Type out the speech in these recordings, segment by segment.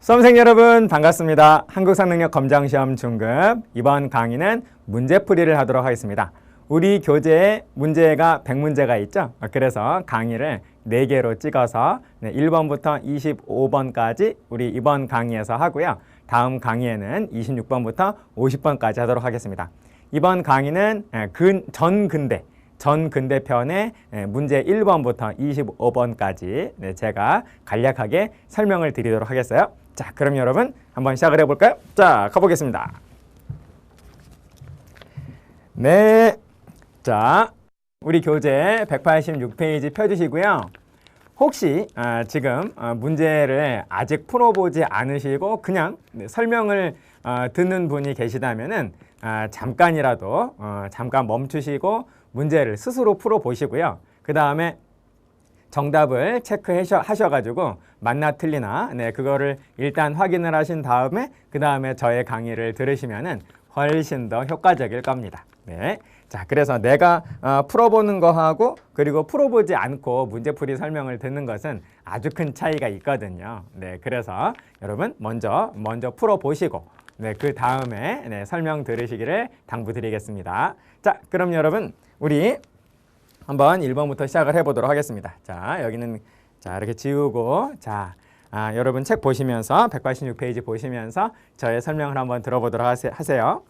수험생 여러분 반갑습니다. 한국사능력 검정시험 중급 이번 강의는 문제풀이를 하도록 하겠습니다. 우리 교재에 문제가 100문제가 있죠. 그래서 강의를 4개로 찍어서 1번부터 25번까지 우리 이번 강의에서 하고요. 다음 강의에는 26번부터 50번까지 하도록 하겠습니다. 이번 강의는 전근대편의 문제 1번부터 25번까지 제가 간략하게 설명을 드리도록 하겠어요. 자, 그럼 여러분 한번 시작을 해볼까요? 자, 가보겠습니다. 네, 자, 우리 교재 186페이지 펴주시고요. 혹시 지금 문제를 아직 풀어보지 않으시고 그냥 설명을 듣는 분이 계시다면은 잠깐이라도 잠깐 멈추시고 문제를 스스로 풀어보시고요. 그 다음에 정답을 체크하셔가지고 맞나 틀리나 그거를 일단 확인을 하신 다음에 그 다음에 저의 강의를 들으시면은 훨씬 더 효과적일 겁니다. 네. 자, 그래서 내가 풀어보는 거하고 그리고 풀어보지 않고 문제풀이 설명을 듣는 것은 아주 큰 차이가 있거든요. 네, 그래서 여러분 먼저 풀어보시고 그 다음에 설명 들으시기를 당부드리겠습니다. 자, 그럼 여러분 우리 한번 1번부터 시작을 해보도록 하겠습니다. 자, 여기는 자 이렇게 지우고 자 여러분 책 보시면서 186페이지 보시면서 저의 설명을 한번 들어보도록 하세요.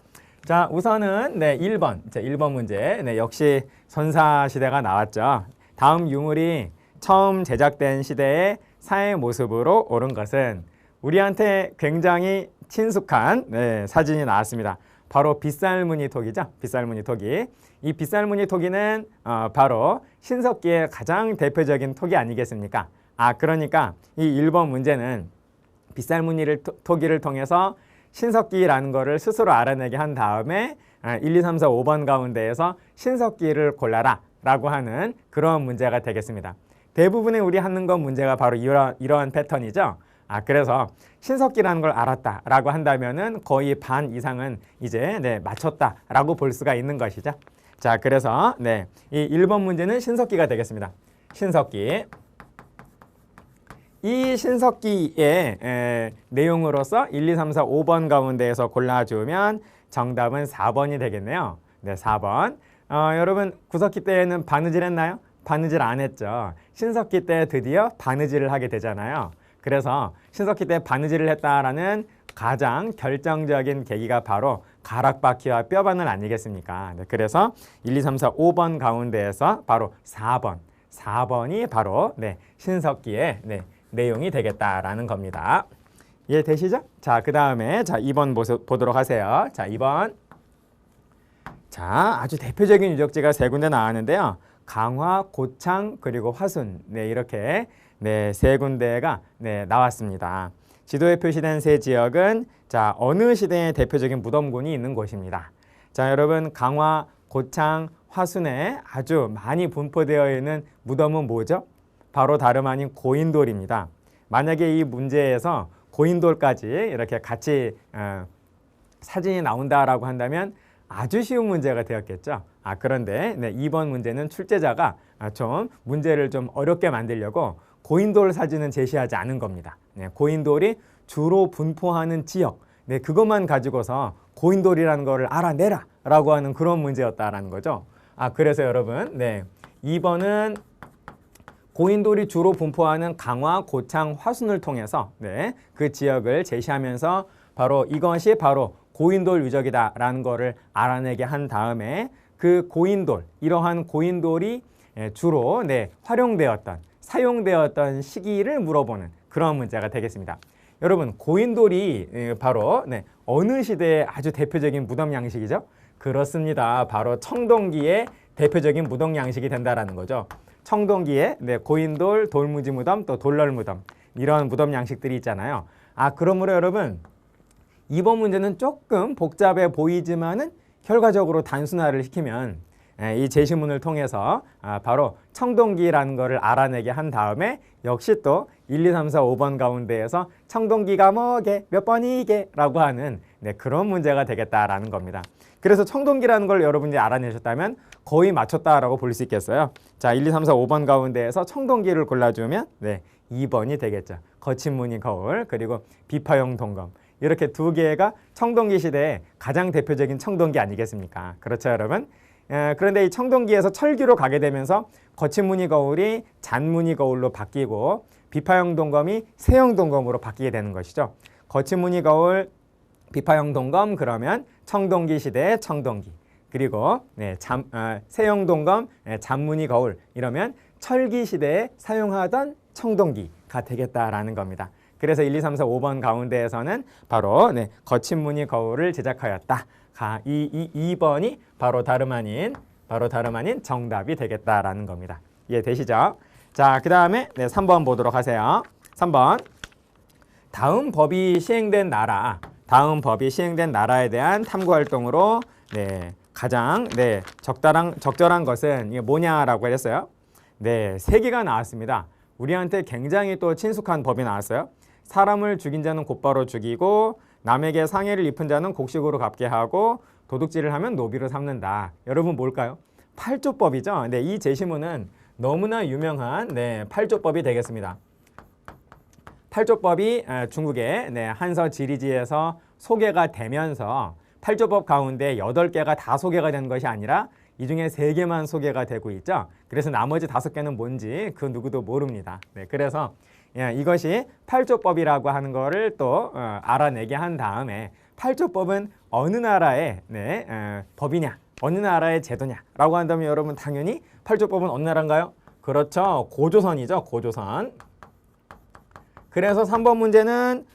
자, 우선은 1번. 자, 1번 문제. 역시 선사시대가 나왔죠. 다음 유물이 처음 제작된 시대의 사회 모습으로 옳은 것은 우리한테 굉장히 친숙한 사진이 나왔습니다. 바로 빗살무늬토기죠. 빗살무늬토기. 이 빗살무늬토기는 바로 신석기의 가장 대표적인 토기 아니겠습니까? 그러니까 이 1번 문제는 빗살무늬토기를 통해서 신석기라는 거를 스스로 알아내게 한 다음에 1, 2, 3, 4, 5번 가운데에서 신석기를 골라라 라고 하는 그런 문제가 되겠습니다. 대부분의 우리 하는 건 문제가 바로 이러한 패턴이죠. 그래서 신석기라는 걸 알았다 라고 한다면은 거의 반 이상은 이제 맞췄다 라고 볼 수가 있는 것이죠. 자, 그래서 이 1번 문제는 신석기가 되겠습니다. 신석기. 이 신석기의 내용으로서 1, 2, 3, 4, 5번 가운데에서 골라주면 정답은 4번이 되겠네요. 네, 4번. 여러분 구석기 때에는 바느질 했나요? 바느질 안 했죠. 신석기 때 드디어 바느질을 하게 되잖아요. 그래서 신석기 때 바느질을 했다라는 가장 결정적인 계기가 바로 가락바퀴와 뼈바늘 아니겠습니까? 그래서 1, 2, 3, 4, 5번 가운데에서 바로 4번이 바로 신석기의 내용이 되겠다라는 겁니다. 이해되시죠? 자, 그 다음에 2번 보도록 하세요. 자, 2번. 자, 아주 대표적인 유적지가 3군데 나왔는데요. 강화, 고창, 그리고 화순. 이렇게 3군데가 나왔습니다. 지도에 표시된 3지역은 자, 어느 시대의 대표적인 무덤군이 있는 곳입니다. 자, 여러분 강화, 고창, 화순에 아주 많이 분포되어 있는 무덤은 뭐죠? 바로 다름 아닌 고인돌입니다. 만약에 이 문제에서 고인돌까지 이렇게 같이 사진이 나온다라고 한다면 아주 쉬운 문제가 되었겠죠. 그런데 2번 문제는 출제자가 좀 문제를 좀 어렵게 만들려고 고인돌 사진은 제시하지 않은 겁니다. 고인돌이 주로 분포하는 지역, 그것만 가지고서 고인돌이라는 거를 알아내라 라고 하는 그런 문제였다라는 거죠. 그래서 여러분 2번은 고인돌이 주로 분포하는 강화, 고창, 화순을 통해서 그 지역을 제시하면서 바로 이것이 바로 고인돌 유적이다라는 거를 알아내게 한 다음에 그 고인돌, 이러한 고인돌이 주로 사용되었던 시기를 물어보는 그런 문제가 되겠습니다. 여러분 고인돌이 바로 어느 시대의 아주 대표적인 무덤 양식이죠? 그렇습니다. 바로 청동기의 대표적인 무덤 양식이 된다라는 거죠. 청동기에 고인돌, 돌무지 무덤, 또 돌널 무덤 이런 무덤 양식들이 있잖아요. 그러므로 여러분 2번 문제는 조금 복잡해 보이지만은 결과적으로 단순화를 시키면 이 제시문을 통해서 바로 청동기라는 거를 알아내게 한 다음에 역시 또 1, 2, 3, 4, 5번 가운데에서 청동기가 뭐게 몇 번이게 라고 하는 그런 문제가 되겠다라는 겁니다. 그래서 청동기라는 걸 여러분이 알아내셨다면 거의 맞췄다라고 볼 수 있겠어요. 자, 1, 2, 3, 4, 5번 가운데에서 청동기를 골라주면 2번이 되겠죠. 거친 무늬 거울, 그리고 비파형 동검. 이렇게 두 개가 청동기 시대의 가장 대표적인 청동기 아니겠습니까? 그렇죠, 여러분? 그런데 이 청동기에서 철기로 가게 되면서 거친 무늬 거울이 잔무늬 거울로 바뀌고 비파형 동검이 세형 동검으로 바뀌게 되는 것이죠. 거친 무늬 거울, 비파형 동검, 그러면 청동기 시대의 청동기. 그리고 세형 동검, 잔무늬 거울, 이러면 철기 시대에 사용하던 청동기가 되겠다라는 겁니다. 그래서 1, 2, 3, 4, 5번 가운데에서는 바로 거친 무늬 거울을 제작하였다. 2번이 바로 다름 아닌 정답이 되겠다라는 겁니다. 이해되시죠? 자, 그 다음에 3번 보도록 하세요. 3번. 다음 법이 시행된 나라에 대한 탐구 활동으로 가장 적절한 것은 이게 뭐냐라고 했어요. 3개가 나왔습니다. 우리한테 굉장히 또 친숙한 법이 나왔어요. 사람을 죽인 자는 곧바로 죽이고 남에게 상해를 입은 자는 곡식으로 갚게 하고 도둑질을 하면 노비로 삼는다. 여러분 뭘까요? 8조법이죠. 이 제시문은 너무나 유명한 8조법이 되겠습니다. 8조법이 중국의 한서 지리지에서 소개가 되면서 8조법 가운데 8개가 다 소개가 된 것이 아니라 이 중에 3개만 소개가 되고 있죠. 그래서 나머지 5개는 뭔지 그 누구도 모릅니다. 그래서 이것이 8조법이라고 하는 거를 또 알아내게 한 다음에 8조법은 어느 나라의 법이냐, 어느 나라의 제도냐라고 한다면 여러분 당연히 8조법은 어느 나라인가요? 그렇죠. 고조선이죠. 고조선. 그래서 3번 문제는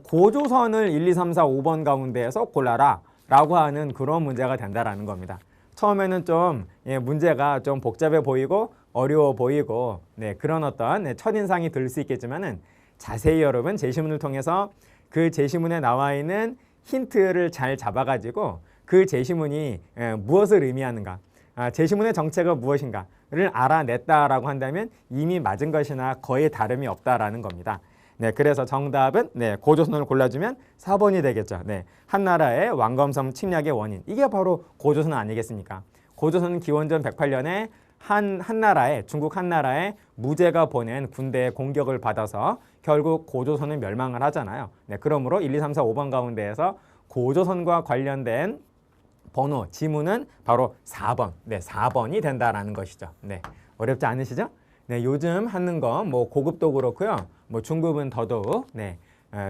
고조선을 1, 2, 3, 4, 5번 가운데에서 골라라 라고 하는 그런 문제가 된다라는 겁니다. 처음에는 좀 문제가 좀 복잡해 보이고 어려워 보이고 그런 어떤 첫인상이 들 수 있겠지만은 자세히 여러분 제시문을 통해서 그 제시문에 나와 있는 힌트를 잘 잡아가지고 그 제시문이 무엇을 의미하는가, 제시문의 정체가 무엇인가를 알아냈다라고 한다면 이미 맞은 것이나 거의 다름이 없다라는 겁니다. 그래서 정답은 고조선을 골라주면 4번이 되겠죠. 한나라의 왕검섬 침략의 원인. 이게 바로 고조선 아니겠습니까? 고조선은 기원전 108년에 한나라의 중국 한나라의 무제가 보낸 군대의 공격을 받아서 결국 고조선은 멸망을 하잖아요. 그러므로 1, 2, 3, 4, 5번 가운데에서 고조선과 관련된 번호, 지문은 바로 4번. 4번이 된다라는 것이죠. 어렵지 않으시죠? 요즘 하는 거 고급도 그렇고요. 중급은 더더욱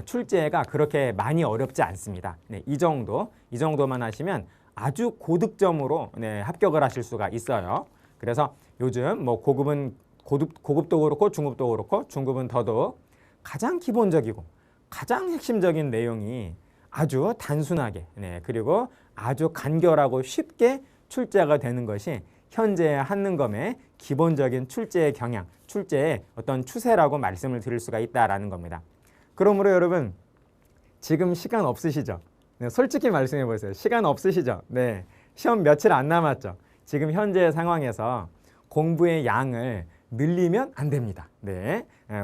출제가 그렇게 많이 어렵지 않습니다. 이 정도만 하시면 아주 고득점으로 합격을 하실 수가 있어요. 그래서 요즘 고급은 고급도 그렇고 중급도 그렇고 중급은 더더욱 가장 기본적이고 가장 핵심적인 내용이 아주 단순하게 그리고 아주 간결하고 쉽게 출제가 되는 것이 현재 한능검의 기본적인 출제의 경향, 출제의 어떤 추세라고 말씀을 드릴 수가 있다라는 겁니다. 그러므로 여러분 지금 시간 없으시죠? 솔직히 말씀해 보세요. 시간 없으시죠? 시험 며칠 안 남았죠? 지금 현재 상황에서 공부의 양을 늘리면 안 됩니다.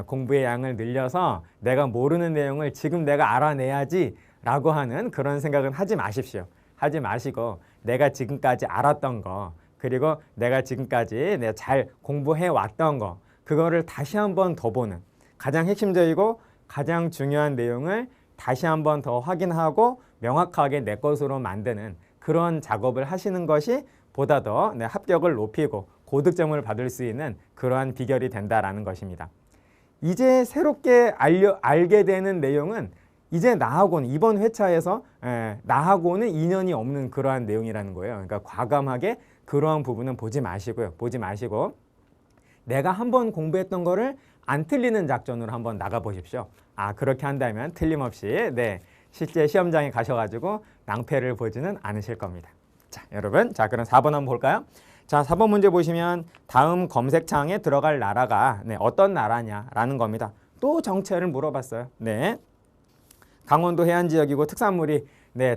공부의 양을 늘려서 내가 모르는 내용을 지금 내가 알아내야지 라고 하는 그런 생각은 하지 마십시오. 하지 마시고 내가 지금까지 알았던 거 그리고 내가 지금까지 잘 공부해 왔던 거 그거를 다시 한 번 더 보는 가장 핵심적이고 가장 중요한 내용을 다시 한 번 더 확인하고 명확하게 내 것으로 만드는 그런 작업을 하시는 것이 보다 더 합격을 높이고 고득점을 받을 수 있는 그러한 비결이 된다라는 것입니다. 이제 새롭게 알게 되는 내용은 이제 나하고는 이번 회차에서 나하고는 인연이 없는 그러한 내용이라는 거예요. 그러니까 과감하게 그러한 부분은 보지 마시고요. 보지 마시고 내가 한번 공부했던 거를 안 틀리는 작전으로 한번 나가보십시오. 그렇게 한다면 틀림없이 실제 시험장에 가셔가지고 낭패를 보지는 않으실 겁니다. 자, 여러분, 그럼 4번 한번 볼까요? 자, 4번 문제 보시면 다음 검색창에 들어갈 나라가 어떤 나라냐라는 겁니다. 또 정체를 물어봤어요. 강원도 해안지역이고 특산물이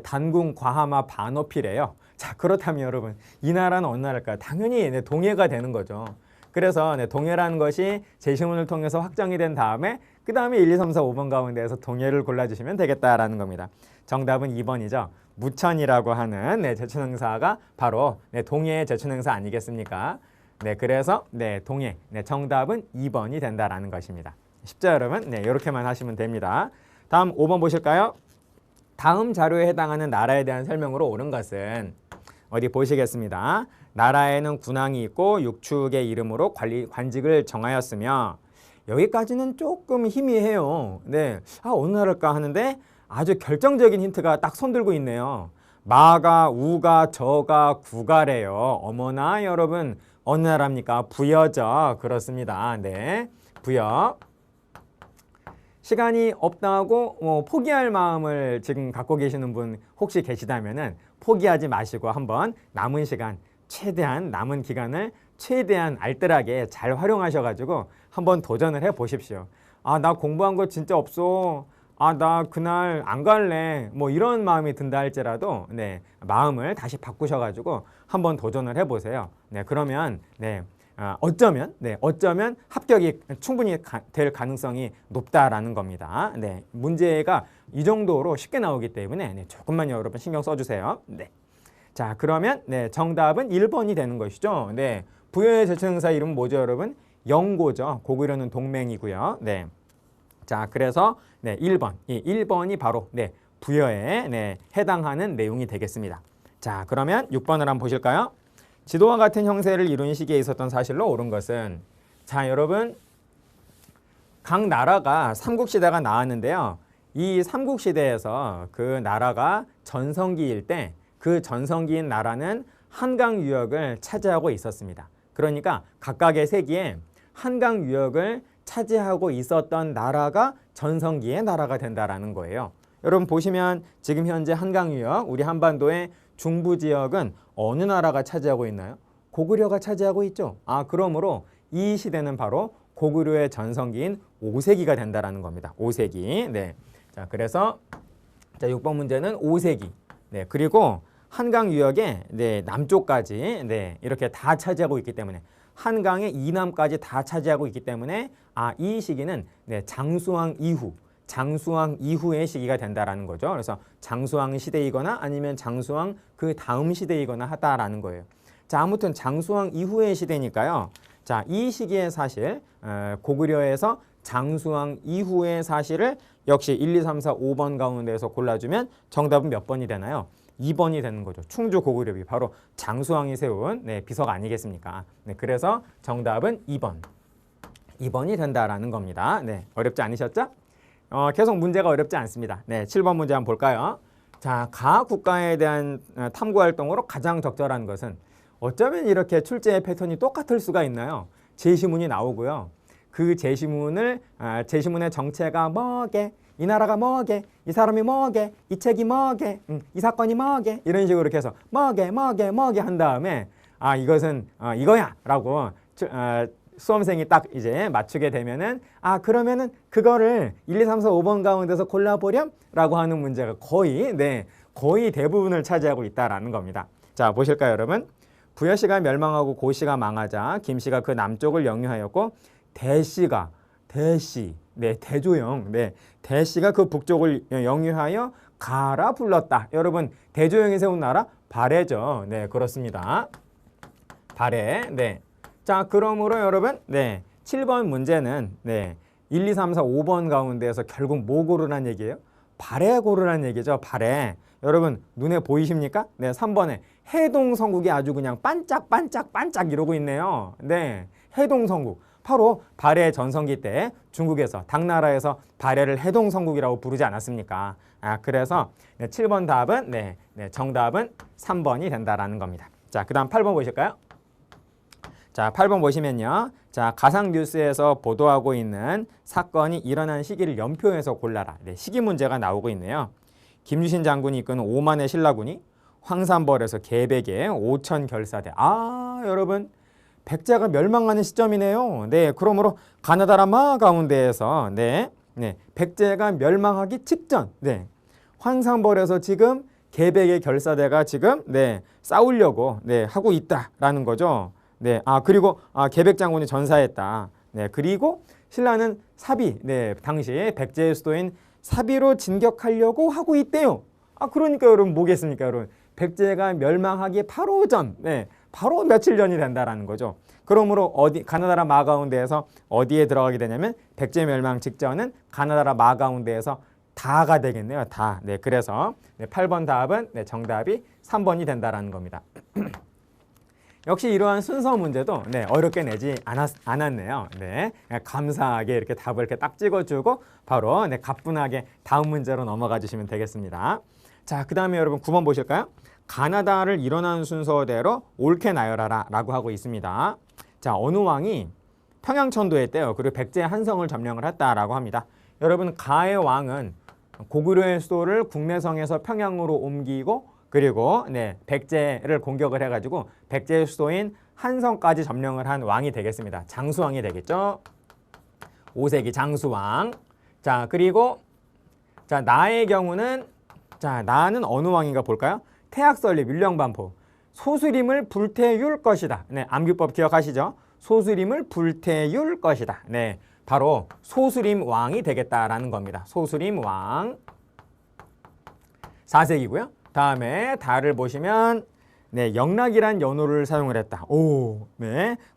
단궁, 과하마, 반어필이에요. 자, 그렇다면 여러분 이 나라는 어느 나라일까요? 당연히 동해가 되는 거죠. 그래서 동해라는 것이 제시문을 통해서 확정이 된 다음에 그 다음에 1, 2, 3, 4, 5번 가운데에서 동해를 골라주시면 되겠다라는 겁니다. 정답은 2번이죠. 무천이라고 하는 제천행사가 바로 동해의 제천행사 아니겠습니까? 그래서 동해 정답은 2번이 된다라는 것입니다. 쉽죠, 여러분? 네, 이렇게만 하시면 됩니다. 다음 5번 보실까요? 다음 자료에 해당하는 나라에 대한 설명으로 옳은 것은 어디 보시겠습니다. 나라에는 군왕이 있고 육축의 이름으로 관직을 정하였으며 여기까지는 조금 희미해요. 네, 어느 나라일까 하는데 아주 결정적인 힌트가 딱 손들고 있네요. 마가, 우가, 저가, 구가래요. 어머나 여러분 어느 나라입니까? 부여죠. 그렇습니다. 네, 부여. 시간이 없다고 포기할 마음을 지금 갖고 계시는 분 혹시 계시다면은 포기하지 마시고 한번 남은 시간 최대한 남은 기간을 최대한 알뜰하게 잘 활용하셔가지고 한번 도전을 해 보십시오. 나 공부한 거 진짜 없어. 나 그날 안 갈래. 뭐 이런 마음이 든다 할지라도 네, 마음을 다시 바꾸셔가지고 한번 도전을 해 보세요. 네, 그러면 네. 어쩌면 합격이 충분히 될 가능성이 높다라는 겁니다. 네, 문제가 이 정도로 쉽게 나오기 때문에 네, 조금만 여러분 신경 써주세요. 네, 자 그러면 네, 정답은 1번이 되는 것이죠. 네, 부여의 절친응사 이름은 뭐죠, 여러분? 영고죠. 고구려는 동맹이고요. 네, 자 그래서 네, 1번, 이 1번이 바로 네, 부여에 네, 해당하는 내용이 되겠습니다. 자 그러면 6번을 한번 보실까요? 지도와 같은 형세를 이룬 시기에 있었던 사실로 옳은 것은 자 여러분 각 나라가 삼국시대가 나왔는데요. 이 삼국시대에서 그 나라가 전성기일 때 그 전성기인 나라는 한강 유역을 차지하고 있었습니다. 그러니까 각각의 세기에 한강 유역을 차지하고 있었던 나라가 전성기의 나라가 된다라는 거예요. 여러분 보시면 지금 현재 한강 유역 우리 한반도의 중부 지역은 어느 나라가 차지하고 있나요? 고구려가 차지하고 있죠. 그러므로 이 시대는 바로 고구려의 전성기인 5세기가 된다라는 겁니다. 5세기. 네. 자, 그래서 자, 6번 문제는 5세기. 네. 그리고 한강 유역의 네, 남쪽까지 네, 이렇게 다 차지하고 있기 때문에 한강의 이남까지 다 차지하고 있기 때문에 이 시기는 네, 장수왕 이후의 시기가 된다라는 거죠. 그래서 장수왕 시대이거나 아니면 장수왕 그 다음 시대이거나 하다라는 거예요. 자, 아무튼 장수왕 이후의 시대니까요. 자, 이 시기의 사실 고구려에서 장수왕 이후의 사실을 역시 1, 2, 3, 4, 5번 가운데에서 골라주면 정답은 몇 번이 되나요? 2번이 되는 거죠. 충주 고구려비 바로 장수왕이 세운 네, 비석 아니겠습니까? 네, 그래서 정답은 2번이 된다라는 겁니다. 네, 어렵지 않으셨죠? 계속 문제가 어렵지 않습니다. 네, 7번 문제 한번 볼까요? 자, 가 국가에 대한 탐구 활동으로 가장 적절한 것은 어쩌면 이렇게 출제의 패턴이 똑같을 수가 있나요? 제시문이 나오고요. 그 제시문의 정체가 뭐게, 이 나라가 뭐게, 이 사람이 뭐게, 이 책이 뭐게, 이 사건이 뭐게 이런 식으로 이렇게 해서 뭐게 한 다음에 이것은 이거야 라고 수험생이 딱 이제 맞추게 되면은 그러면은 그거를 1, 2, 3, 4, 5번 가운데서 골라보렴 라고 하는 문제가 거의 대부분을 차지하고 있다라는 겁니다. 자, 보실까요, 여러분? 부여시가 멸망하고 고시가 망하자 김씨가 그 남쪽을 영유하였고 대씨가 대조영 그 북쪽을 영유하여 가라 불렀다. 여러분 대조영이 세운 나라 발해죠. 네, 그렇습니다. 발해. 네. 자, 그러므로 여러분, 네, 7번 문제는 네, 1, 2, 3, 4, 5번 가운데에서 결국 뭐 고르란 얘기예요? 발해 고르란 얘기죠. 발해. 여러분 눈에 보이십니까? 네, 3번에 해동성국이 아주 그냥 반짝 이러고 있네요. 네, 해동성국. 바로 발해 전성기 때 중국에서 당나라에서 발해를 해동성국이라고 부르지 않았습니까? 그래서 네, 7번 답은 정답은 3번이 된다라는 겁니다. 자, 그 다음 8번 보실까요? 자, 8번 보시면요. 자, 가상 뉴스에서 보도하고 있는 사건이 일어난 시기를 연표해서 골라라. 네, 시기 문제가 나오고 있네요. 김유신 장군이 이끄는 5만의 신라군이 황산벌에서 개백에 5천 결사대. 여러분 백제가 멸망하는 시점이네요. 네, 그러므로 가나다라마 가운데에서 백제가 멸망하기 직전 황산벌에서 지금 개백의 결사대가 지금 싸우려고 하고 있다라는 거죠. 그리고 개백 장군이 전사했다. 그리고 신라는 사비, 당시 백제의 수도인 사비로 진격하려고 하고 있대요. 그러니까 여러분 뭐겠습니까, 여러분? 백제가 멸망하기 바로 전, 바로 며칠 전이 된다라는 거죠. 그러므로 가나다라 마가운데에서 어디에 들어가게 되냐면 백제 멸망 직전은 가나다라 마가운데에서 다가 되겠네요. 다. 네, 그래서 8번 답은 정답이 3번이 된다라는 겁니다. 역시 이러한 순서 문제도 어렵게 내지 않았네요. 네, 감사하게 이렇게 답을 이렇게 딱 찍어주고 바로 가뿐하게 다음 문제로 넘어가 주시면 되겠습니다. 자, 그 다음에 여러분 9번 보실까요? 가나다를 일어난 순서대로 옳게 나열하라 라고 하고 있습니다. 자, 어느 왕이 평양천도했대요. 그리고 백제 한성을 점령을 했다라고 합니다. 여러분, 가의 왕은 고구려의 수도를 국내성에서 평양으로 옮기고 그리고 백제를 공격을 해가지고 백제의 수도인 한성까지 점령을 한 왕이 되겠습니다. 장수왕이 되겠죠. 5세기 장수왕. 자, 그리고 자, 나의 경우는 나는 어느 왕인가 볼까요? 태학설립 율령반포. 소수림을 불태울 것이다. 암기법 기억하시죠? 소수림을 불태울 것이다. 바로 소수림 왕이 되겠다라는 겁니다. 소수림 왕. 4세기고요. 다음에 달을 보시면 영락이란 연호를 사용을 했다.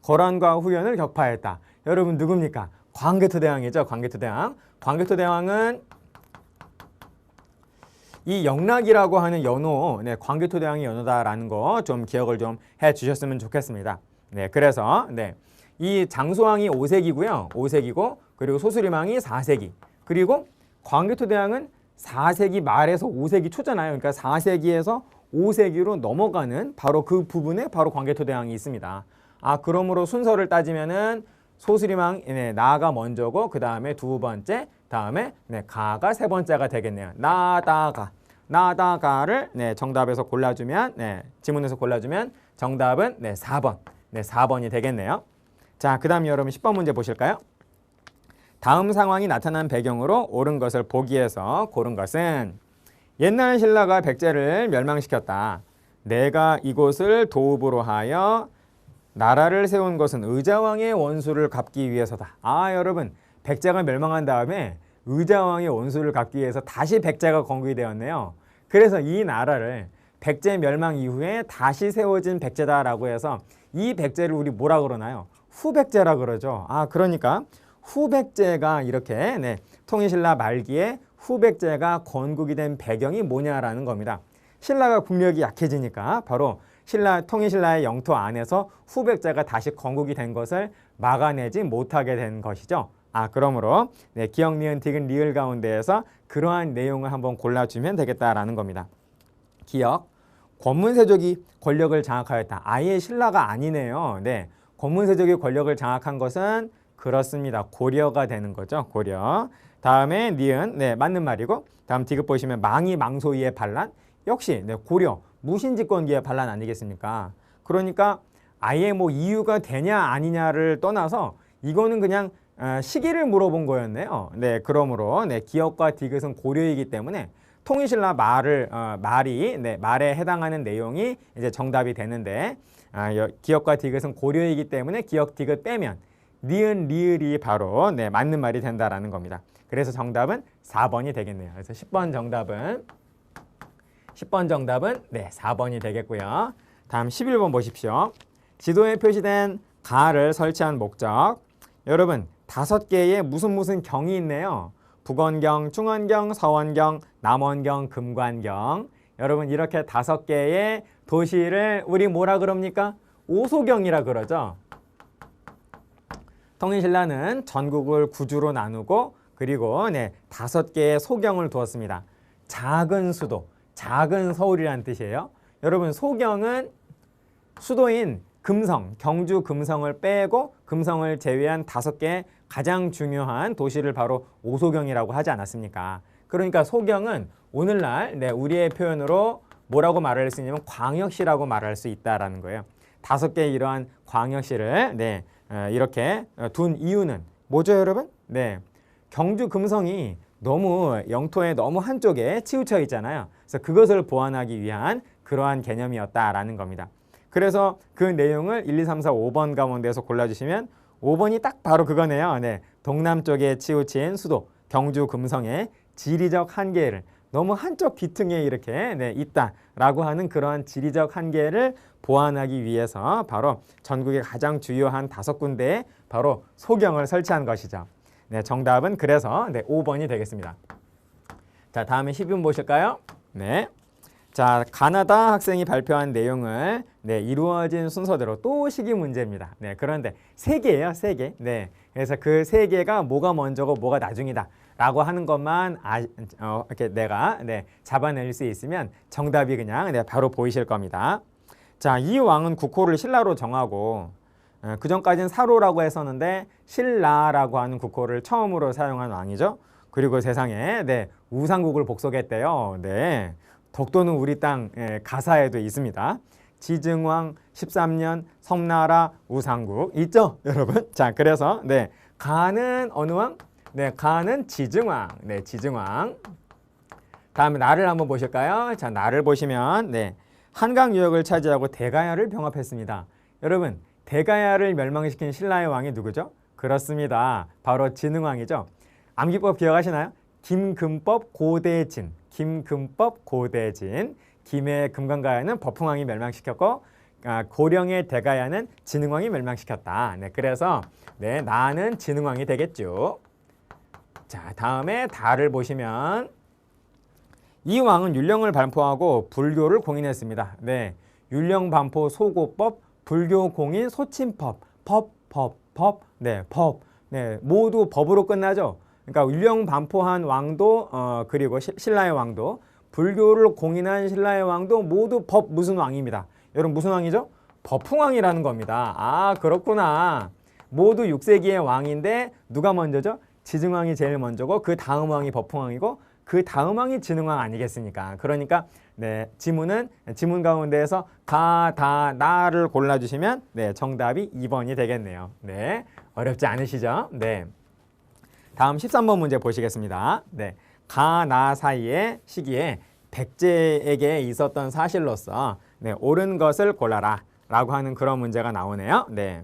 거란과 후연을 격파했다. 여러분 누굽니까? 광개토대왕이죠. 광개토대왕. 광개토대왕은 이 영락이라고 하는 연호, 광개토대왕의 연호다라는 거 좀 기억을 좀 해주셨으면 좋겠습니다. 그래서 이 장수왕이 5세기고요. 5세기고 그리고 소수림왕이 4세기. 그리고 광개토대왕은 4세기 말에서 5세기 초잖아요. 그러니까 4세기에서 5세기로 넘어가는 바로 그 부분에 바로 광개토대왕이 있습니다. 그러므로 순서를 따지면은 소수림왕 나가 먼저고 그 다음에 두 번째, 다음에 가가 세 번째가 되겠네요. 나다가를 정답에서 골라주면 지문에서 골라주면 정답은 4번. 4번이 되겠네요. 자, 그 다음 여러분 10번 문제 보실까요? 다음 상황이 나타난 배경으로 옳은 것을 보기에서 고른 것은 옛날 신라가 백제를 멸망시켰다. 내가 이곳을 도읍으로 하여 나라를 세운 것은 의자왕의 원수를 갚기 위해서다. 여러분 백제가 멸망한 다음에 의자왕의 원수를 갚기 위해서 다시 백제가 건국이 되었네요. 그래서 이 나라를 백제 멸망 이후에 다시 세워진 백제다라고 해서 이 백제를 우리 뭐라 그러나요? 후백제라 그러죠. 그러니까 후백제가 이렇게 통일신라 말기에 후백제가 건국이 된 배경이 뭐냐라는 겁니다. 신라가 국력이 약해지니까 바로 통일신라의 영토 안에서 후백제가 다시 건국이 된 것을 막아내지 못하게 된 것이죠. 그러므로 기억, 니은, 디귿, 리을 가운데에서 그러한 내용을 한번 골라주면 되겠다라는 겁니다. 기억, 권문세족이 권력을 장악하였다. 아예 신라가 아니네요. 권문세족이 권력을 장악한 것은 그렇습니다. 고려가 되는 거죠. 고려. 다음에 니은, 맞는 말이고 다음 디귿 보시면 망이 망소위의 반란. 역시 고려, 무신집권기의 반란 아니겠습니까? 그러니까 아예 뭐 이유가 되냐 아니냐를 떠나서 이거는 그냥 시기를 물어본 거였네요. 그러므로 기억과 디귿은 고려이기 때문에 통일신라 말에 해당하는 내용이 이제 정답이 되는데 기억과 디귿은 고려이기 때문에 기억, 디귿 빼면 니은, 리을이 바로 맞는 말이 된다라는 겁니다. 그래서 정답은 4번이 되겠네요. 그래서 10번 정답은 4번이 되겠고요. 다음 11번 보십시오. 지도에 표시된 가를 설치한 목적. 여러분 5개의 무슨 경이 있네요. 북원경, 충원경, 서원경, 남원경, 금관경. 여러분 이렇게 5개의 도시를 우리 뭐라 그럽니까? 오소경이라 그러죠. 통일신라는 전국을 9주로 나누고 그리고 5개의 소경을 두었습니다. 작은 수도, 작은 서울이라는 뜻이에요. 여러분 소경은 수도인 금성, 경주 금성을 빼고 금성을 제외한 5개의 가장 중요한 도시를 바로 오소경이라고 하지 않았습니까? 그러니까 소경은 오늘날 우리의 표현으로 뭐라고 말할 수 있냐면 광역시라고 말할 수 있다라는 거예요. 5개의 이러한 광역시를 이렇게 둔 이유는 뭐죠, 여러분? 경주 금성이 너무 영토의 너무 한쪽에 치우쳐 있잖아요. 그래서 그것을 보완하기 위한 그러한 개념이었다라는 겁니다. 그래서 그 내용을 1, 2, 3, 4, 5번 가운데서 골라주시면 5번이 딱 바로 그거네요. 동남쪽에 치우친 수도 경주 금성의 지리적 한계를 너무 한쪽 귀퉁이에 이렇게 네, 있다라고 하는 그런 지리적 한계를 보완하기 위해서 바로 전국의 가장 주요한 5군데에 바로 소경을 설치한 것이죠. 네, 정답은 그래서 네, 5번이 되겠습니다. 자, 다음에 10번 보실까요? 네. 자, 가나다 학생이 발표한 내용을 네, 이루어진 순서대로 또 식이 문제입니다. 네, 그런데 3개예요, 3개. 네, 그래서 그 3개가 뭐가 먼저고 뭐가 나중이다 라고 하는 것만 이렇게 내가 네, 잡아낼 수 있으면 정답이 그냥 네, 바로 보이실 겁니다. 자, 이 왕은 국호를 신라로 정하고 그 전까지는 사로라고 했었는데 신라라고 하는 국호를 처음으로 사용한 왕이죠. 그리고 세상에 네, 우상국을 복속했대요. 네. 독도는 우리 땅 가사에도 있습니다. 지증왕 13년 섬나라 우상국 있죠, 여러분? 자, 그래서 네, 가는 어느 왕? 네, 가는 지증왕. 네, 지증왕. 다음에 나를 한번 보실까요? 자, 나를 보시면 네, 한강 유역을 차지하고 대가야를 병합했습니다. 여러분, 대가야를 멸망시킨 신라의 왕이 누구죠? 그렇습니다. 바로 진흥왕이죠. 암기법 기억하시나요? 김금법 고대진. 김금법 고대진. 김의 금강가야는 법흥왕이 멸망시켰고 고령의 대가야는 진흥왕이 멸망시켰다. 네, 그래서 네, 나는 진흥왕이 되겠죠. 자, 다음에 다를 보시면 이 왕은 율령을 반포하고 불교를 공인했습니다. 네, 율령 반포 소고법, 불교 공인 소침법, 법, 네, 법, 네, 모두 법으로 끝나죠. 그러니까 율령 반포한 왕도 그리고 신라의 왕도 불교를 공인한 신라의 왕도 모두 법 무슨 왕입니다. 여러분 무슨 왕이죠? 법흥왕이라는 겁니다. 아, 그렇구나. 모두 6세기의 왕인데 누가 먼저죠? 지증왕이 제일 먼저고 그 다음 왕이 법흥왕이고 그 다음 왕이 진흥왕 아니겠습니까? 그러니까 네, 지문 가운데에서 가, 다, 나를 골라주시면 네, 정답이 2번이 되겠네요. 네, 어렵지 않으시죠? 네. 다음 13번 문제 보시겠습니다. 네, 가, 나 사이의 시기에 백제에게 있었던 사실로서 네, 옳은 것을 골라라 라고 하는 그런 문제가 나오네요. 네,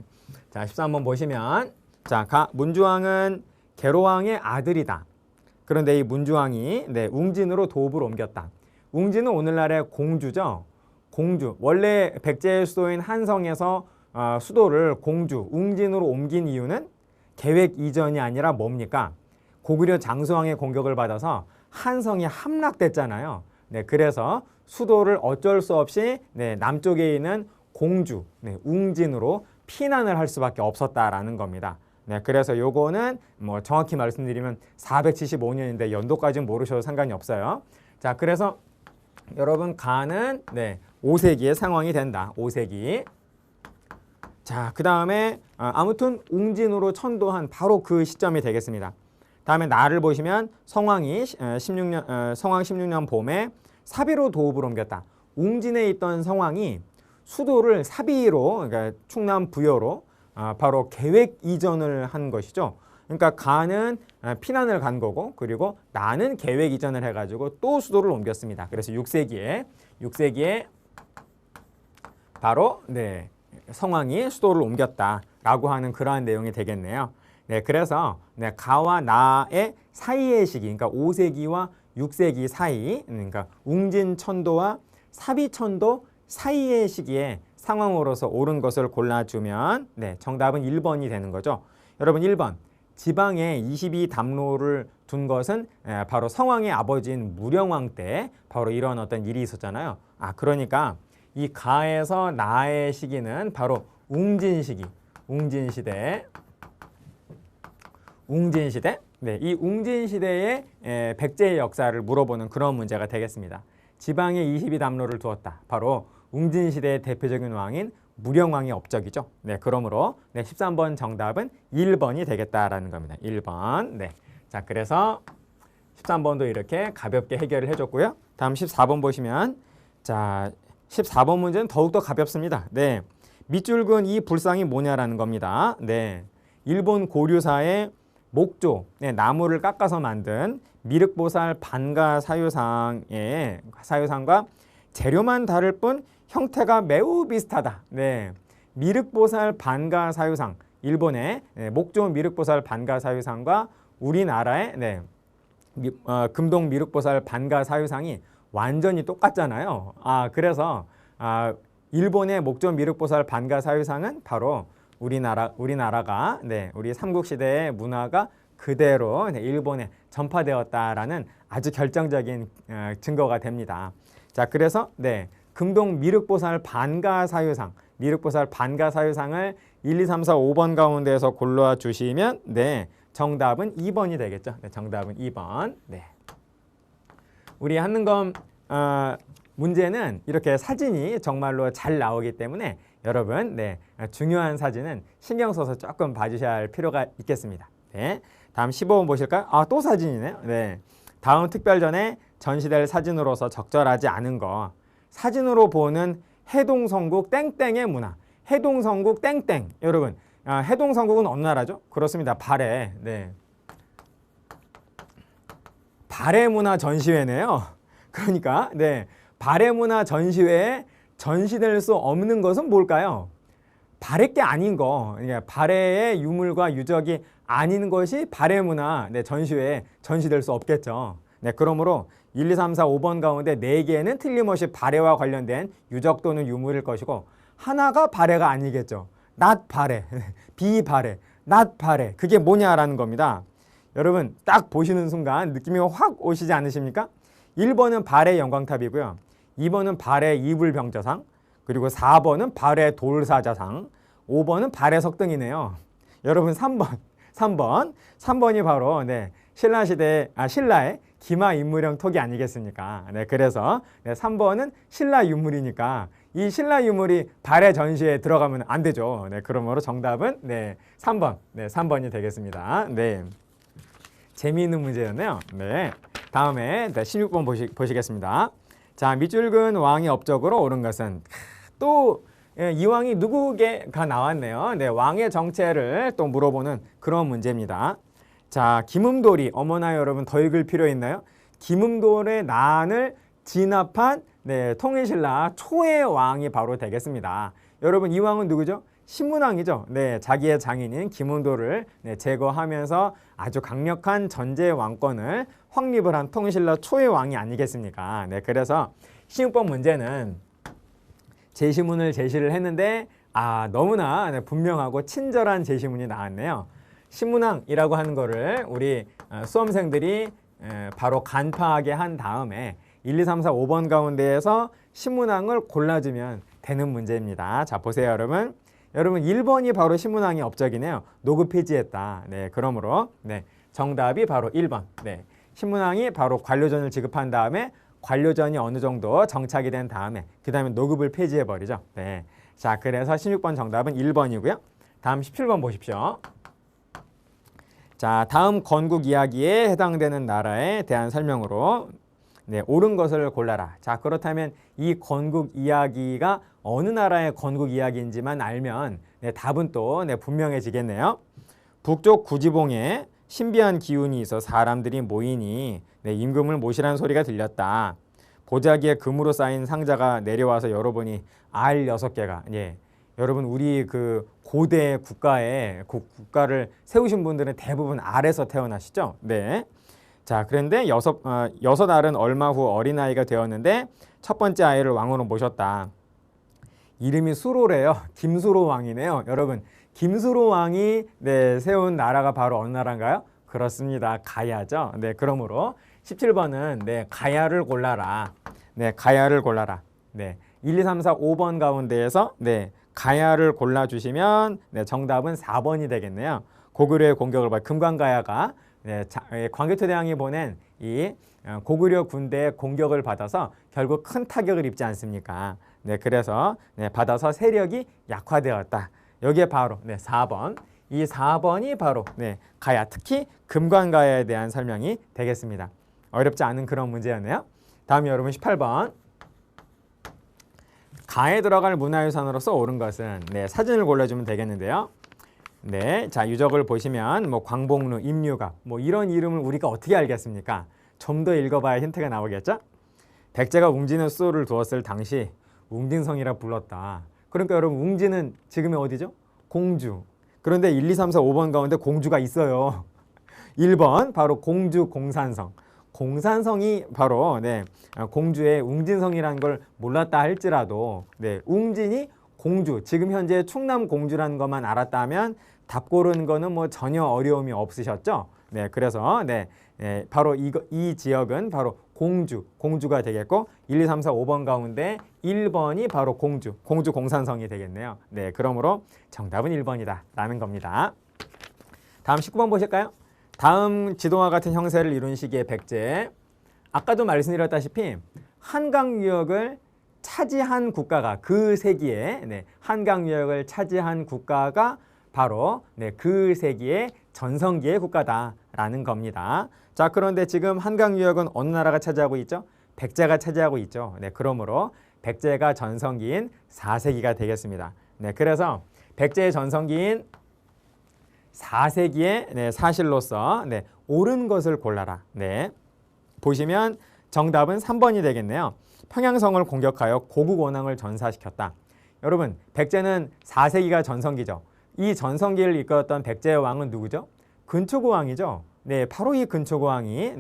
자, 13번 보시면 자, 문주왕은 계로왕의 아들이다. 그런데 이 문주왕이 네, 웅진으로 도읍을 옮겼다. 웅진은 오늘날의 공주죠. 공주. 원래 백제의 수도인 한성에서 수도를 공주, 웅진으로 옮긴 이유는 계획 이전이 아니라 뭡니까? 고구려 장수왕의 공격을 받아서 한성이 함락됐잖아요. 네, 그래서 수도를 어쩔 수 없이 네, 남쪽에 있는 공주, 네, 웅진으로 피난을 할 수밖에 없었다라는 겁니다. 네, 그래서 요거는 뭐 정확히 말씀드리면 475년인데 연도까지는 모르셔도 상관이 없어요. 자, 그래서 여러분 가는 네, 5세기의 상황이 된다. 5세기. 자, 그 다음에 아무튼 웅진으로 천도한 바로 그 시점이 되겠습니다. 다음에 나를 보시면 성왕 16년 봄에 사비로 도읍을 옮겼다. 웅진에 있던 성왕이 수도를 사비로, 그러니까 충남 부여로 바로 계획 이전을 한 것이죠. 그러니까 가는 피난을 간 거고, 그리고 나는 계획 이전을 해가지고 또 수도를 옮겼습니다. 그래서 6세기에 바로 네, 성왕이 수도를 옮겼다라고 하는 그러한 내용이 되겠네요. 네, 그래서 네, 가와 나의 사이의 시기, 그러니까 5세기와 6세기 사이, 그러니까 웅진천도와 사비천도 사이의 시기에 상황으로서 옳은 것을 골라주면 네, 정답은 1번이 되는 거죠. 여러분 1번, 지방에 22담로를 둔 것은 바로 성왕의 아버지인 무령왕 때 바로 이런 어떤 일이 있었잖아요. 그러니까 이 가에서 나의 시기는 바로 웅진시기, 웅진시대. 네, 이 웅진시대의 백제의 역사를 물어보는 그런 문제가 되겠습니다. 지방에 22담로를 두었다. 바로 웅진시대의 대표적인 왕인 무령왕의 업적이죠. 네, 그러므로 네, 13번 정답은 1번이 되겠다라는 겁니다. 1번. 네. 자, 그래서 13번도 이렇게 가볍게 해결을 해줬고요. 다음 14번 보시면 자, 14번 문제는 더욱더 가볍습니다. 네. 밑줄 그은 이 불상이 뭐냐라는 겁니다. 네. 일본 고류사의 목조, 네, 나무를 깎아서 만든 미륵보살 반가 사유상과 재료만 다를 뿐 형태가 매우 비슷하다. 네, 미륵보살 반가 사유상, 일본의 목조 미륵보살 반가 사유상과 우리나라의 네, 금동 미륵보살 반가 사유상이 완전히 똑같잖아요. 그래서 일본의 목조 미륵보살 반가 사유상은 바로 우리나라가 우리 삼국시대의 문화가 그대로 일본에 전파되었다라는 아주 결정적인 증거가 됩니다. 자, 그래서 금동 미륵보살 반가 사유상, 미륵보살 반가 사유상을 1, 2, 3, 4, 5번 가운데에서 골라 주시면 정답은 2번이 되겠죠. 정답은 2번. 우리 한능검 문제는 이렇게 사진이 정말로 잘 나오기 때문에 여러분 중요한 사진은 신경 써서 조금 봐주셔야 할 필요가 있겠습니다. 다음 15번 보실까요? 또 사진이네요. 다음 특별전에 전시될 사진으로서 적절하지 않은 거. 사진으로 보는 해동성국 땡땡의 문화. 해동성국 땡땡. 여러분, 해동성국은 어느 나라죠? 그렇습니다. 발해. 발해 문화 전시회네요. 그러니까 발해 문화 전시회에 전시될 수 없는 것은 뭘까요? 발해 게 아닌 거. 발해의 유물과 유적이 아닌 것이 발해 문화 전시회에 전시될 수 없겠죠. 그러므로 1, 2, 3, 4, 5번 가운데 4개는 틀림없이 발해와 관련된 유적 또는 유물일 것이고 하나가 발해가 아니겠죠. not 발해, 비발해, not 발해. 그게 뭐냐라는 겁니다. 여러분 딱 보시는 순간 느낌이 확 오시지 않으십니까? 1번은 발해 영광탑이고요. 2번은 발해 이불병자상, 그리고 4번은 발해 돌사자상, 5번은 발해 석등이네요. 여러분 3번이 바로 신라의 기마 인물형 톡이 아니겠습니까? 그래서 3번은 신라 유물이니까 이 신라 유물이 발해 전시에 들어가면 안 되죠. 그러므로 정답은 3번이 되겠습니다. 재미있는 문제였네요. 다음에 16번 보시겠습니다. 자, 밑줄근 왕의 업적으로 옳은 것은 또 이왕이 누구게가 나왔네요. 왕의 정체를 또 물어보는 그런 문제입니다. 자, 김음돌이 어머나 여러분 더 읽을 필요 있나요? 김음돌의 난을 진압한 통일신라 초의 왕이 바로 되겠습니다. 여러분 이 왕은 누구죠? 신문왕이죠. 자기의 장인인 김음돌을 제거하면서 아주 강력한 전제 왕권을 확립을 한 통일신라 초의 왕이 아니겠습니까? 그래서 16번 문제는 제시문을 제시를 했는데 너무나 분명하고 친절한 제시문이 나왔네요. 신문왕이라고 하는 거를 우리 수험생들이 바로 간파하게 한 다음에 1, 2, 3, 4, 5번 가운데에서 신문왕을 골라주면 되는 문제입니다. 자, 보세요, 여러분. 여러분 1번이 바로 신문왕의 업적이네요. 노급 폐지했다. 그러므로 정답이 바로 1번. 신문왕이 바로 관료전을 지급한 다음에 관료전이 어느 정도 정착이 된 다음에 그 다음에 노급을 폐지해버리죠. 자, 그래서 16번 정답은 1번이고요. 다음 17번 보십시오. 자, 다음 건국 이야기에 해당되는 나라에 대한 설명으로 옳은 것을 골라라. 자, 그렇다면 이 건국 이야기가 어느 나라의 건국 이야기인지만 알면 답은 또 분명해지겠네요. 북쪽 구지봉에 신비한 기운이 있어 사람들이 모이니 임금을 모시라는 소리가 들렸다. 보자기에 금으로 쌓인 상자가 내려와서 열어보니 알 6개가 여러분 우리 그 고대 국가를 세우신 분들은 대부분 알에서 태어나시죠? 자, 그런데 여섯 알은 얼마 후 어린아이가 되었는데 첫 번째 아이를 왕으로 모셨다. 이름이 수로래요. 김수로 왕이네요. 여러분 김수로 왕이 세운 나라가 바로 어느 나라인가요? 그렇습니다. 가야죠. 그러므로 17번은 가야를 골라라. 가야를 골라라. 1, 2, 3, 4, 5번 가운데에서 가야를 골라주시면 정답은 4번이 되겠네요. 고구려의 공격을 받아 금관가야가 광개토대왕이 보낸 이 고구려 군대의 공격을 받아서 결국 큰 타격을 입지 않습니까? 그래서 받아서 세력이 약화되었다. 여기에 바로 4번. 이 4번이 바로 가야, 특히 금관가야에 대한 설명이 되겠습니다. 어렵지 않은 그런 문제였네요. 다음 여러분 18번. 가에 들어갈 문화유산으로서 옳은 것은 사진을 골라주면 되겠는데요. 자, 유적을 보시면 광복루, 임류갑 이런 이름을 우리가 어떻게 알겠습니까? 좀 더 읽어봐야 힌트가 나오겠죠? 백제가 웅진에 수도를 두었을 당시 웅진성이라 불렀다. 그러니까 여러분 웅진은 지금의 어디죠? 공주. 그런데 1, 2, 3, 4, 5번 가운데 공주가 있어요. 1번 바로 공주 공산성. 공산성이 바로 공주의 웅진성이라는 걸 몰랐다 할지라도 웅진이 공주, 지금 현재 충남 공주라는 것만 알았다면 답 고르는 거는 뭐 전혀 어려움이 없으셨죠. 그래서 바로 이 지역은 바로 공주가 되겠고 1, 2, 3, 4, 5번 가운데 1번이 바로 공주 공산성이 되겠네요. 그러므로 정답은 1번이다 라는 겁니다. 다음 19번 보실까요? 다음 지도와 같은 형세를 이룬 시기의 백제. 아까도 말씀드렸다시피 한강 유역을 차지한 국가가 그 세기에 한강 유역을 차지한 국가가 바로 그 세기의 전성기의 국가다라는 겁니다. 자, 그런데 지금 한강 유역은 어느 나라가 차지하고 있죠? 백제가 차지하고 있죠. 그러므로 백제가 전성기인 4세기가 되겠습니다. 그래서 백제의 전성기인 4세기의 사실로서 옳은 것을 골라라. 보시면 정답은 3번이 되겠네요. 평양성을 공격하여 고국 원앙을 전사시켰다. 여러분, 백제는 4세기가 전성기죠. 이 전성기를 이끌었던 백제의 왕은 누구죠? 근초고 왕이죠. 바로 이 근초고 왕이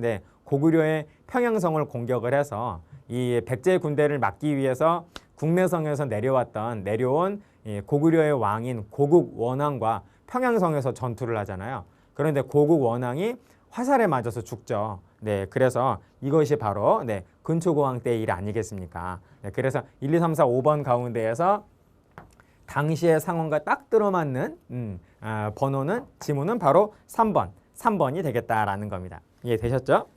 고구려의 평양성을 공격을 해서 이 백제 군대를 막기 위해서 국내성에서 내려온 고구려의 왕인 고국 원왕과 평양성에서 전투를 하잖아요. 그런데 고국 원왕이 화살에 맞아서 죽죠. 그래서 이것이 바로 근초고 왕 때의 일 아니겠습니까? 그래서 1, 2, 3, 4, 5번 가운데에서 당시의 상황과 딱 들어맞는 지문은 바로 3번이 되겠다라는 겁니다. 이해되셨죠?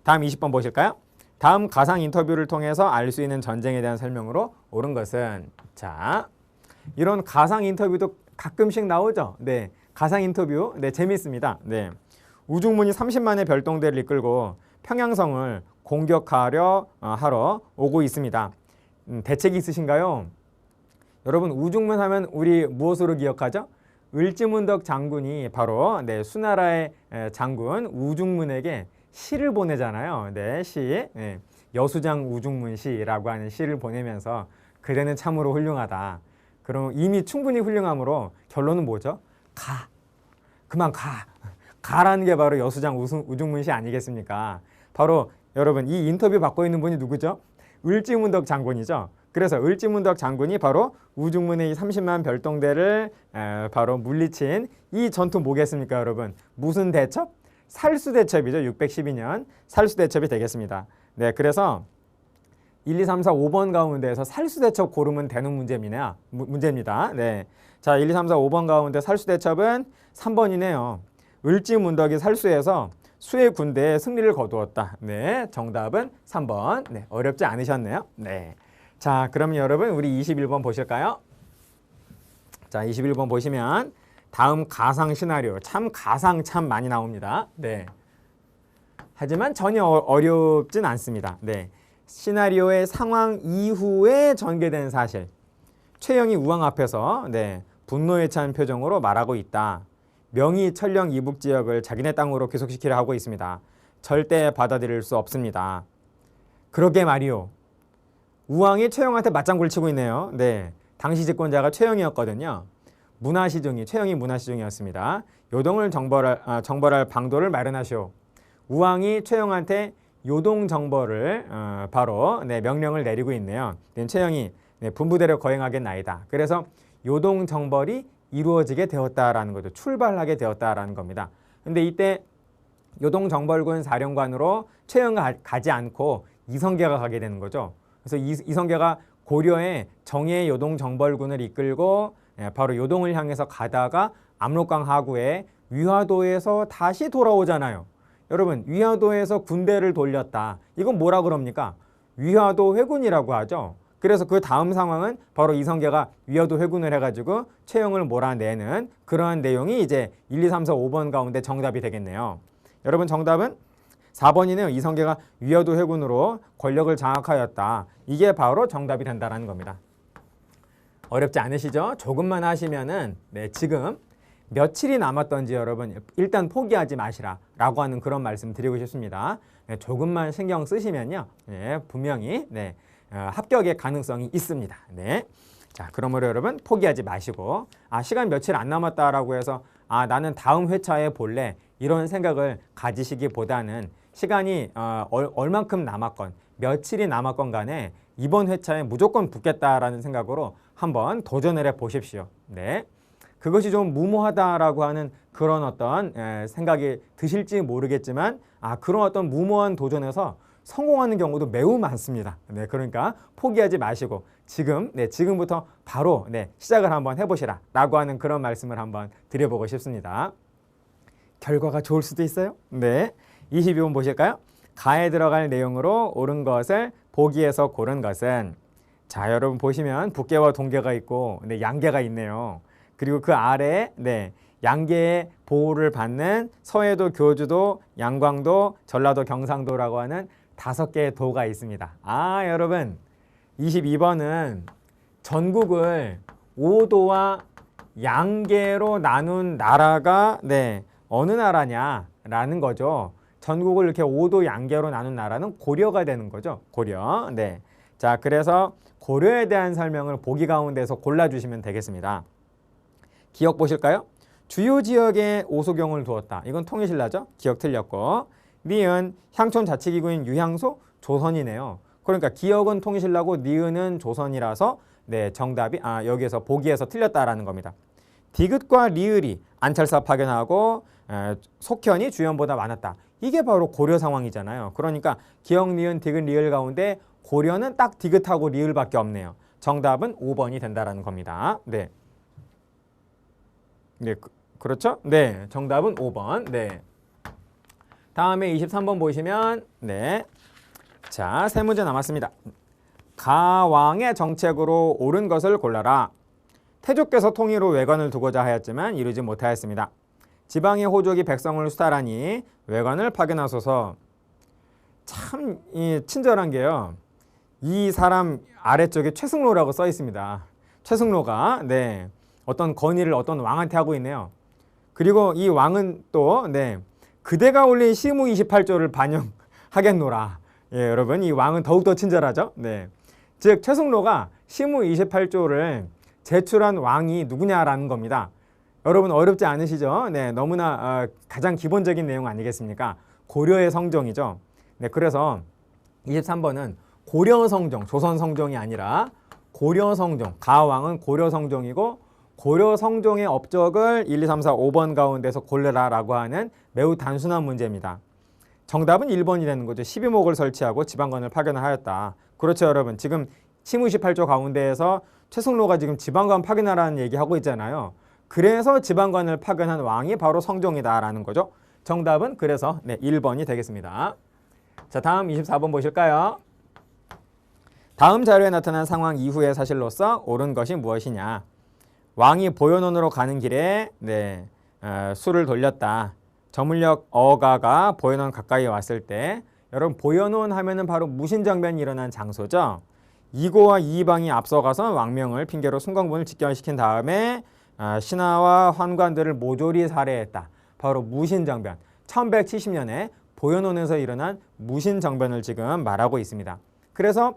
다음 20번 보실까요? 다음 가상 인터뷰를 통해서 알 수 있는 전쟁에 대한 설명으로 옳은 것은, 자, 이런 가상 인터뷰도 가끔씩 나오죠. 가상 인터뷰, 재밌습니다. 우중문이 30만의 별동대를 이끌고 평양성을 공격하러 하러 오고 있습니다. 대책이 있으신가요? 여러분, 우중문 하면 우리 무엇으로 기억하죠? 을지문덕 장군이 바로 수나라의 장군 우중문에게 시를 보내잖아요. 시. 여수장 우중문시라고 하는 시를 보내면서 그대는 참으로 훌륭하다. 그럼 이미 충분히 훌륭함으로 결론은 뭐죠? 그만 가라는 게 바로 여수장 우중문시 아니겠습니까? 바로 여러분, 이 인터뷰 받고 있는 분이 누구죠? 을지문덕 장군이죠. 그래서 을지문덕 장군이 바로 우중문의 30만 별동대를 바로 물리친 이 전투 뭐겠습니까, 여러분? 무슨 대첩? 살수대첩이죠. 612년 살수대첩이 되겠습니다. 그래서 1, 2, 3, 4, 5번 가운데에서 살수대첩 고르면 되는 문제입니다. 자, 1, 2, 3, 4, 5번 가운데 살수대첩은 3번이네요. 을지문덕이 살수해서 수의 군대에 승리를 거두었다. 정답은 3번. 어렵지 않으셨네요. 자, 그럼 여러분, 우리 21번 보실까요? 자, 21번 보시면 다음 가상 시나리오, 가상 참 많이 나옵니다. 하지만 전혀 어렵진 않습니다. 시나리오의 상황 이후에 전개된 사실. 최영이 우왕 앞에서 분노에 찬 표정으로 말하고 있다. 명의 천령 이북 지역을 자기네 땅으로 귀속시키려 하고 있습니다. 절대 받아들일 수 없습니다. 그러게 말이오. 우왕이 최영한테 맞장구를 치고 있네요. 당시 집권자가 최영이었거든요. 최영이 문화시종이었습니다. 요동을 정벌할 방도를 마련하시오. 우왕이 최영한테 요동 정벌을 바로 명령을 내리고 있네요. 최영이 분부대로 거행하겠나이다. 그래서 요동 정벌이 이루어지게 되었다라는 거죠. 출발하게 되었다라는 겁니다. 근데 이때 요동 정벌군 사령관으로 최영이 가지 않고 이성계가 가게 되는 거죠. 그래서 이성계가 고려의 정예 요동 정벌군을 이끌고 바로 요동을 향해서 가다가 압록강 하구에 위화도에서 다시 돌아오잖아요. 여러분, 위화도에서 군대를 돌렸다. 이건 뭐라 그럽니까? 위화도 회군이라고 하죠. 그래서 그 다음 상황은 바로 이성계가 위화도 회군을 해가지고 최영을 몰아내는 그러한 내용이 이제 1, 2, 3, 4, 5번 가운데 정답이 되겠네요. 여러분, 정답은 4번이네요. 이성계가 위화도 회군으로 권력을 장악하였다. 이게 바로 정답이 된다는 겁니다. 어렵지 않으시죠? 조금만 하시면은 지금 며칠이 남았던지 여러분 일단 포기하지 마시라 라고 하는 그런 말씀 드리고 싶습니다. 조금만 신경 쓰시면요. 분명히 합격의 가능성이 있습니다. 자, 그러므로 여러분 포기하지 마시고 시간 며칠 안 남았다라고 해서 나는 다음 회차에 볼래 이런 생각을 가지시기보다는 시간이 얼만큼 남았건 며칠이 남았건 간에 이번 회차에 무조건 붙겠다라는 생각으로 한번 도전을 해 보십시오. 네. 그것이 좀 무모하다라고 하는 그런 어떤 생각이 드실지 모르겠지만 그런 어떤 무모한 도전에서 성공하는 경우도 매우 많습니다. 네, 그러니까 포기하지 마시고 지금부터 바로 시작을 한번 해보시라 라고 하는 그런 말씀을 한번 드려보고 싶습니다. 결과가 좋을 수도 있어요. 네, 22번 보실까요? 가에 들어갈 내용으로 옳은 것을 보기에서 고른 것은, 자, 여러분 보시면 북계와 동계가 있고 양계가 있네요. 그리고 그 아래에 양계의 보호를 받는 서해도, 교주도, 양광도, 전라도, 경상도라고 하는 5개의 도가 있습니다. 여러분 22번은 전국을 5도와 양계로 나눈 나라가 어느 나라냐라는 거죠. 전국을 이렇게 5도 양계로 나눈 나라는 고려가 되는 거죠. 고려. 자, 그래서 고려에 대한 설명을 보기 가운데서 골라주시면 되겠습니다. 기억 보실까요? 주요 지역에 오소경을 두었다. 이건 통일신라죠. 기억 틀렸고. 니은 향촌 자치기구인 유향소 조선이네요. 그러니까 기억은 통일신라고 니은은 조선이라서 정답이 여기에서 보기에서 틀렸다라는 겁니다. 디귿과 리을이 안철사 파견하고 속현이 주연보다 많았다. 이게 바로 고려 상황이잖아요. 그러니까 기억, 니은, 디귿, 리을 가운데 고려는 딱 디귿하고 리을밖에 없네요. 정답은 5번이 된다라는 겁니다. 그렇죠? 정답은 5번. 다음에 23번 보시면 자, 세 문제 남았습니다. 가왕의 정책으로 옳은 것을 골라라. 태조께서 통일 후 외관을 두고자 하였지만 이루지 못하였습니다. 지방의 호족이 백성을 수탈하니 외관을 파견하소서. 참 친절한 게요. 이 사람 아래쪽에 최승로라고 써 있습니다. 최승로가 어떤 건의를 어떤 왕한테 하고 있네요. 그리고 이 왕은 또 그대가 올린 시무 28조를 반영하겠노라. 여러분 이 왕은 더욱더 친절하죠. 즉 최승로가 시무 28조를 제출한 왕이 누구냐라는 겁니다. 여러분 어렵지 않으시죠? 너무나 가장 기본적인 내용 아니겠습니까? 고려의 성종이죠. 그래서 23번은 고려성종, 조선성종이 아니라 고려성종, 가왕은 고려성종이고 고려성종의 업적을 1, 2, 3, 4, 5번 가운데서 골라라라고 하는 매우 단순한 문제입니다. 정답은 1번이 되는 거죠. 12목을 설치하고 지방관을 파견을 하였다. 그렇죠, 여러분. 지금 시무 28조 가운데에서 최승로가 지금 지방관 파견하라는 얘기하고 있잖아요. 그래서 지방관을 파견한 왕이 바로 성종이다라는 거죠. 정답은 그래서 1번이 되겠습니다. 자, 다음 24번 보실까요? 다음 자료에 나타난 상황 이후의 사실로서 옳은 것이 무엇이냐. 왕이 보현원으로 가는 길에 수를 돌렸다. 저물역 어가가 보현원 가까이 왔을 때, 여러분 보현원 하면은 바로 무신정변이 일어난 장소죠. 이고와 이방이 앞서가서 왕명을 핑계로 순광군을 직결시킨 다음에 신하와 환관들을 모조리 살해했다. 바로 무신정변. 1170년에 보현원에서 일어난 무신정변을 지금 말하고 있습니다. 그래서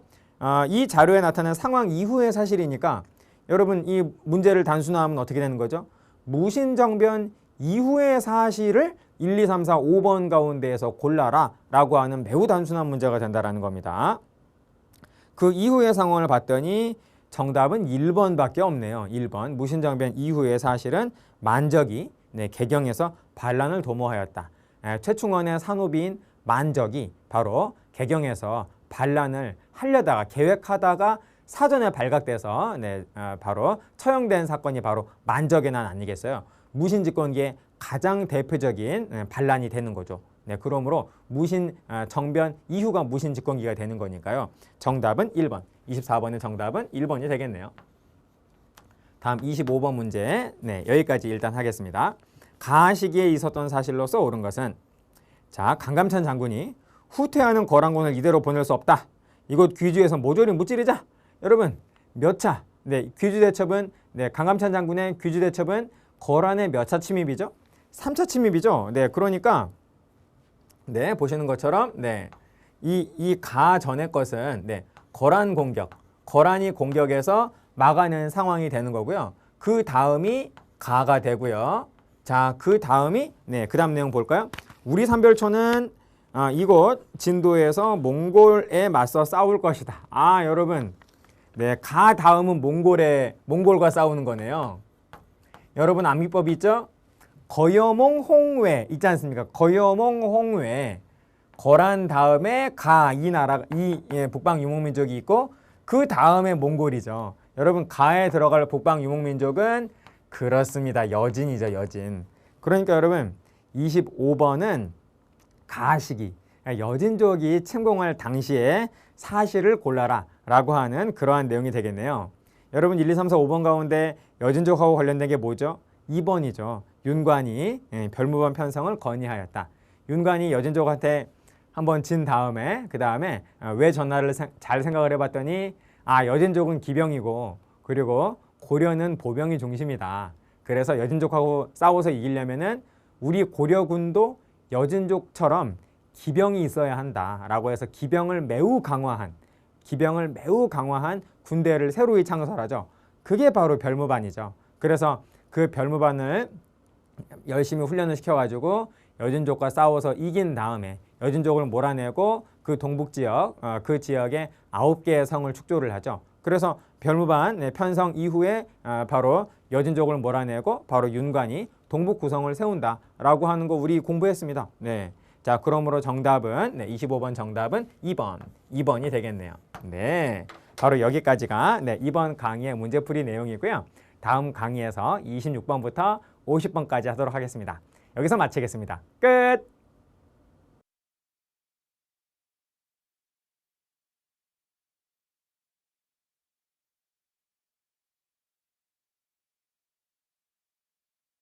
이 자료에 나타난 상황 이후의 사실이니까 여러분 이 문제를 단순화하면 어떻게 되는 거죠? 무신정변 이후의 사실을 1, 2, 3, 4, 5번 가운데에서 골라라 라고 하는 매우 단순한 문제가 된다는 겁니다. 그 이후의 상황을 봤더니 정답은 1번밖에 없네요. 1번. 무신정변 이후의 사실은 만적이 개경에서 반란을 도모하였다. 최충원의 산후비인 만적이 바로 개경에서 반란을 하려다가 계획하다가 사전에 발각돼서 바로 처형된 사건이 바로 만적의 난 아니겠어요. 무신집권기의 가장 대표적인 반란이 되는 거죠. 그러므로 무신정변 이후가 무신집권기가 되는 거니까요. 정답은 1번. 24번의 정답은 1번이 되겠네요. 다음 25번 문제. 여기까지 일단 하겠습니다. 가 시기에 있었던 사실로서 옳은 것은, 자, 강감찬 장군이 후퇴하는 거란군을 이대로 보낼 수 없다. 이곳 귀주에서 모조리 무찌르자. 여러분 몇 차? 귀주 대첩은 강감찬 장군의 귀주 대첩은 거란의 몇 차 침입이죠? 3차 침입이죠. 그러니까 보시는 것처럼 이 가 전의 것은 거란 공격, 거란이 공격해서 막아낸 상황이 되는 거고요. 그 다음이 가가 되고요. 자, 그 다음이 그 다음 내용 볼까요? 우리 삼별초는 이곳 진도에서 몽골에 맞서 싸울 것이다. 여러분, 네, 가 다음은 몽골과 싸우는 거네요. 여러분 암기법이 있죠? 거여몽 홍회 있지 않습니까? 거여몽 홍회. 거란 다음에 이 나라, 북방 유목민족이 있고 그 다음에 몽골이죠. 여러분 가에 들어갈 북방 유목민족은 그렇습니다. 여진이죠. 여진. 그러니까 여러분 25번은 가시기. 여진족이 침공할 당시에 사실을 골라라 라고 하는 그러한 내용이 되겠네요. 여러분 1, 2, 3, 4, 5번 가운데 여진족하고 관련된 게 뭐죠? 2번이죠. 윤관이 별무반 편성을 건의하였다. 윤관이 여진족한테 한번 진 다음에 그 다음에 왜 전날을 잘 생각을 해봤더니 여진족은 기병이고 그리고 고려는 보병이 중심이다. 그래서 여진족하고 싸워서 이기려면은 우리 고려군도 여진족처럼 기병이 있어야 한다라고 해서 기병을 매우 강화한 군대를 새로이 창설하죠. 그게 바로 별무반이죠. 그래서 그 별무반을 열심히 훈련을 시켜가지고 여진족과 싸워서 이긴 다음에 여진족을 몰아내고 그 동북지역, 그 지역에 9개의 성을 축조를 하죠. 그래서 별무반 편성 이후에 바로 여진족을 몰아내고 바로 윤관이 동북 구성을 세운다라고 하는 거 우리 공부했습니다. 네. 자, 그러므로 정답은 25번 정답은 2번이 되겠네요. 네. 바로 여기까지가 이번 강의의 문제풀이 내용이고요. 다음 강의에서 26번부터 50번까지 하도록 하겠습니다. 여기서 마치겠습니다. 끝!